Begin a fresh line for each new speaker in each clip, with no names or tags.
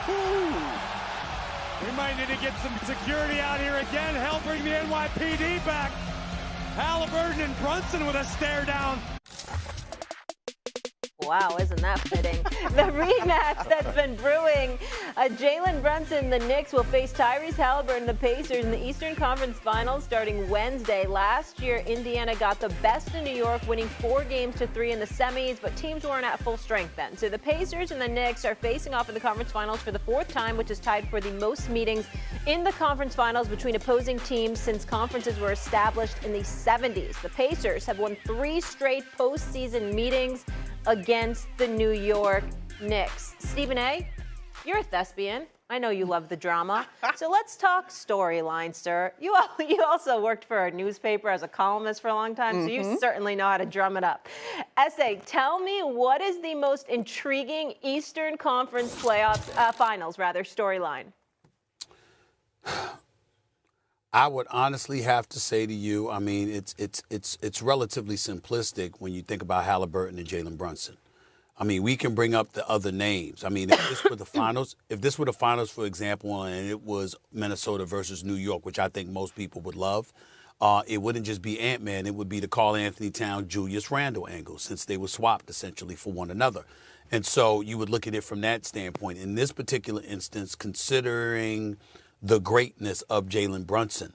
We might need to get some security out here again. Hell, bring the NYPD back. Haliburton and Brunson with a stare down.
Wow, isn't that fitting? The rematch that's been brewing. Jalen Brunson, the Knicks, will face Tyrese Haliburton, the Pacers, in the Eastern Conference Finals starting Wednesday. Last year, Indiana got the best in New York, winning 4-3 in the semis, but teams weren't at full strength then. So the Pacers and the Knicks are facing off in the conference finals for the 4th time, which is tied for the most meetings in the conference finals between opposing teams since conferences were established in the 70s. The Pacers have won 3 straight postseason meetings against the New York Knicks. Stephen A., you're a thespian. I know you love the drama. So let's talk storyline, sir. You also worked for a newspaper as a columnist for a long time, so you certainly know how to drum it up. S.A., tell me, what is the most intriguing Eastern Conference finals storyline?
I would honestly have to say to you, I mean, it's relatively simplistic when you think about Haliburton and Jalen Brunson. I mean, we can bring up the other names. I mean, if this were the finals, for example, and it was Minnesota versus New York, which I think most people would love, it wouldn't just be Ant-Man. It would be the Karl Anthony Towns, Julius Randle angle, since they were swapped essentially for one another. And so you would look at it from that standpoint. In this particular instance, considering the greatness of Jalen Brunson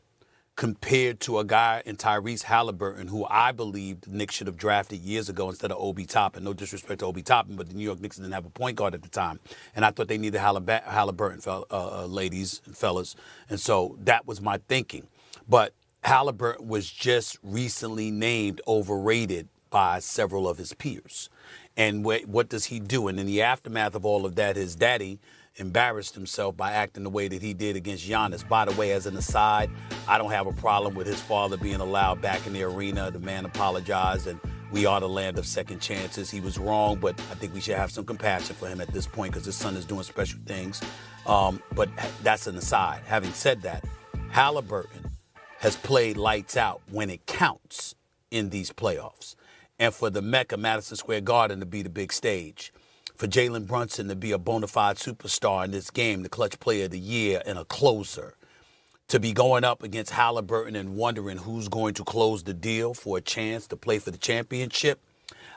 compared to a guy in Tyrese Haliburton, who I believe the Knicks should have drafted years ago instead of Obi Toppin. No disrespect to Obi Toppin, but the New York Knicks didn't have a point guard at the time. And I thought they needed Haliburton, ladies and fellas. And so that was my thinking. But Haliburton was just recently named overrated by several of his peers. And what does he do? And in the aftermath of all of that, his daddy embarrassed himself by acting the way that he did against Giannis. By the way, as an aside, I don't have a problem with his father being allowed back in the arena. The man apologized, and we are the land of second chances. He was wrong, but I think we should have some compassion for him at this point because his son is doing special things. But that's an aside. Having said that, Haliburton has played lights out when it counts in these playoffs. And for the Mecca, Madison Square Garden, to be the big stage, for Jalen Brunson to be a bona fide superstar in this game, the clutch player of the year and a closer, to be going up against Haliburton and wondering who's going to close the deal for a chance to play for the championship,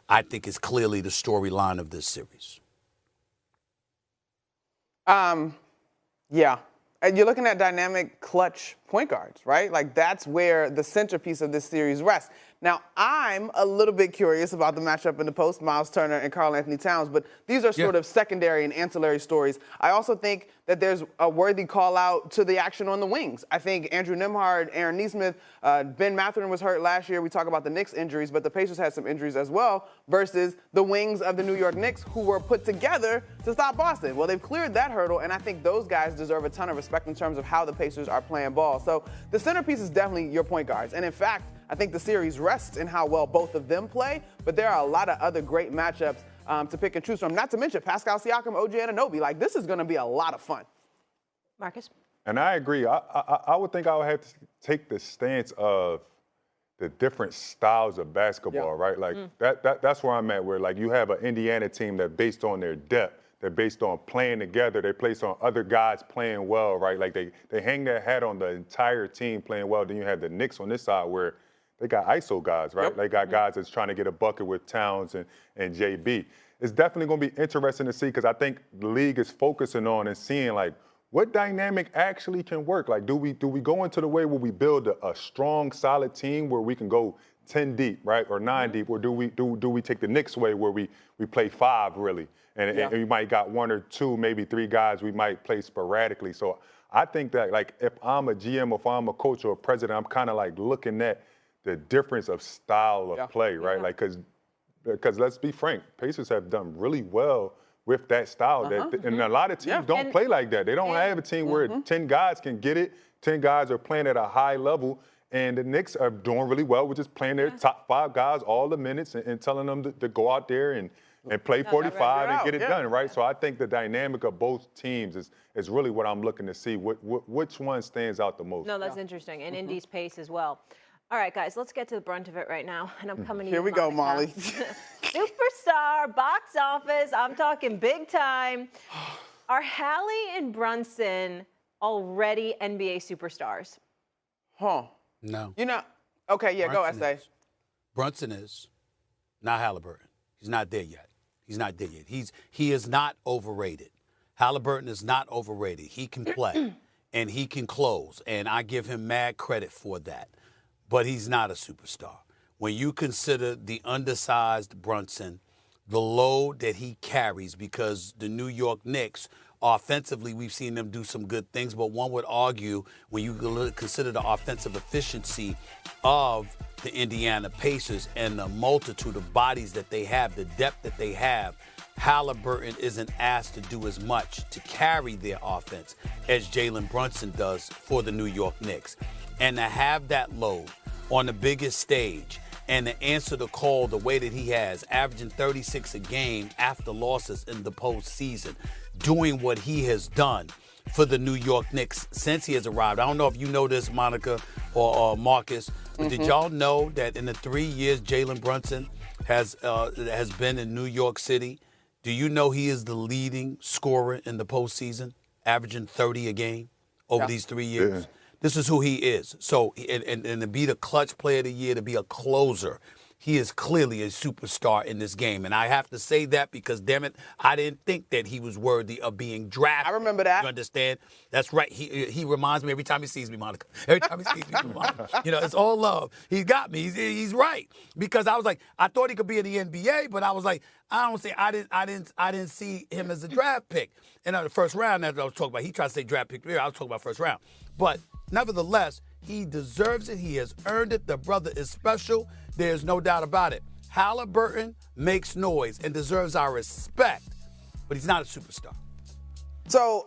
I think is clearly the storyline of this series.
Yeah. And you're looking at dynamic clutch point guards, right? Like, that's where the centerpiece of this series rests. Now, I'm a little bit curious about the matchup in the post, Miles Turner and Karl Anthony Towns, but these are sort of secondary and ancillary stories. I also think that there's a worthy call out to the action on the wings. I think Andrew Nembhard, Aaron Nesmith, Ben Mathurin was hurt last year. We talk about the Knicks injuries, but the Pacers had some injuries as well, versus the wings of the New York Knicks, who were put together to stop Boston. Well, they've cleared that hurdle, and I think those guys deserve a ton of respect in terms of how the Pacers are playing ball. So the centerpiece is definitely your point guards. And in fact, I think the series rests in how well both of them play, but there are a lot of other great matchups to pick and choose from. Not to mention Pascal Siakam, OG Anunoby. Like, this is going to be a lot of fun.
Marcus?
And I agree. I would think I would have to take the stance of the different styles of basketball, right? Like, that's where I'm at, where, like, you have an Indiana team that's based on their depth. They're based on playing together. They're based on other guys playing well, right? Like, they hang their hat on the entire team playing well. Then you have the Knicks on this side where they got ISO guys, right? They got guys that's trying to get a bucket with Towns and JB. It's definitely going to be interesting to see because I think the league is focusing on and seeing, like, what dynamic actually can work. Like, do we go into the way where we build a strong, solid team where we can go 10 deep, right, or 9 deep, or do we take the Knicks way where we play 5 really, and we might got 1 or 2, maybe 3 guys we might play sporadically. So I think that, like, if I'm a GM or if I'm a coach or a president, I'm kind of like looking at the difference of style of play, right? Like, because let's be frank, Pacers have done really well with that style. And a lot of teams don't play like that. They don't have a team where 10 guys can get it, 10 guys are playing at a high level, and the Knicks are doing really well with just playing their top 5 guys all the minutes and telling them to go out there and play 45 and get it done, right? So I think the dynamic of both teams is really what I'm looking to see. Which one stands out the most?
No, that's interesting. And Indy's pace as well. All right, guys, let's get to the brunt of it right now. And I'm coming to you,
Here we go, Molly.
Superstar, box office, I'm talking big time. Are Hallie and Brunson already NBA superstars?
Huh.
No.
You know, okay, yeah,
Brunson
go, S.A.
is. Brunson is. Not Haliburton. He's not there yet. He's not there yet. He is not overrated. Haliburton is not overrated. He can play, and he can close, and I give him mad credit for that. But he's not a superstar. When you consider the undersized Brunson, the load that he carries, because the New York Knicks, offensively, we've seen them do some good things, but one would argue when you consider the offensive efficiency of the Indiana Pacers and the multitude of bodies that they have, the depth that they have, Haliburton isn't asked to do as much to carry their offense as Jalen Brunson does for the New York Knicks. And to have that load on the biggest stage and to answer the call the way that he has, averaging 36 a game after losses in the postseason, doing what he has done for the New York Knicks since he has arrived. I don't know if you know this, Monica or Marcus, but did y'all know that in the 3 years Jalen Brunson has been in New York City, do you know he is the leading scorer in the postseason, averaging 30 a game over these 3 years? Yeah. This is who he is. So, and to be the clutch player of the year, to be a closer, he is clearly a superstar in this game. And I have to say that because, damn it, I didn't think that he was worthy of being drafted.
I remember that.
You understand? That's right. He reminds me every time he sees me, Monica. Every time he sees me, Monica. You know, it's all love. He got me. He's right. Because I was like, I thought he could be in the NBA, but I was like, I didn't see him as a draft pick. And the first round, as I was talking about, he tried to say draft pick. I was talking about first round. But nevertheless, he deserves it. He has earned it. The brother is special. There's no doubt about it. Haliburton makes noise and deserves our respect, but he's not a superstar.
So,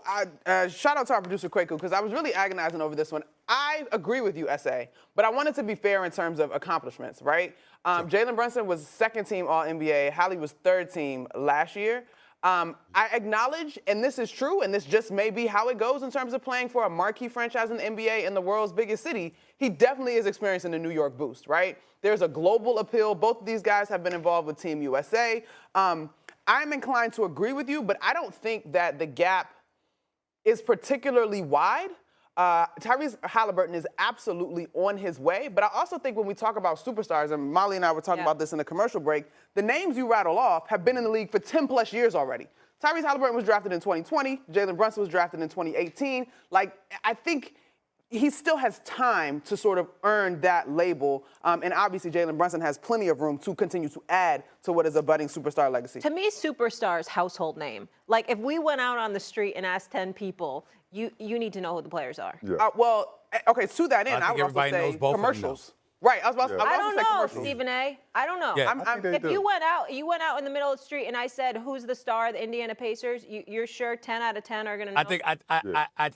shout out to our producer, Kwaku, because I was really agonizing over this one. I agree with you, S.A., but I wanted to be fair in terms of accomplishments, right? Sure. Jalen Brunson was second-team All-NBA. Hallie was third-team last year. I acknowledge, and this is true, and this just may be how it goes in terms of playing for a marquee franchise in the NBA in the world's biggest city, he definitely is experiencing the New York boost, right? There's a global appeal. Both of these guys have been involved with Team USA. I'm inclined to agree with you, but I don't think that the gap is particularly wide. Tyrese Haliburton is absolutely on his way, but I also think when we talk about superstars, and Molly and I were talking about this in the commercial break, the names you rattle off have been in the league for 10-plus years already. Tyrese Haliburton was drafted in 2020. Jalen Brunson was drafted in 2018. Like, I think he still has time to sort of earn that label, and obviously Jalen Brunson has plenty of room to continue to add to what is a budding superstar legacy.
To me, superstar is household name. Like, if we went out on the street and asked 10 people, you need to know who the players are.
Yeah. Well, okay, to that end, I would also say commercials. Right, I was about to say
I don't know,
commercials.
Stephen A. I don't know.
Yeah,
if you went out in the middle of the street and I said, who's the star of the Indiana Pacers, you're sure 10 out of 10 are going to know?
I think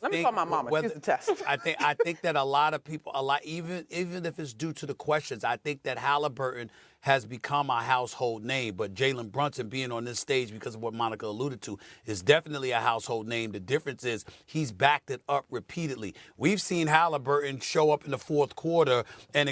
Let me call my mama. She's the test.
I think that a lot of people, even if it's due to the questions, I think that Haliburton has become a household name. But Jalen Brunson being on this stage, because of what Monica alluded to, is definitely a household name. The difference is he's backed it up repeatedly. We've seen Haliburton show up in the fourth quarter and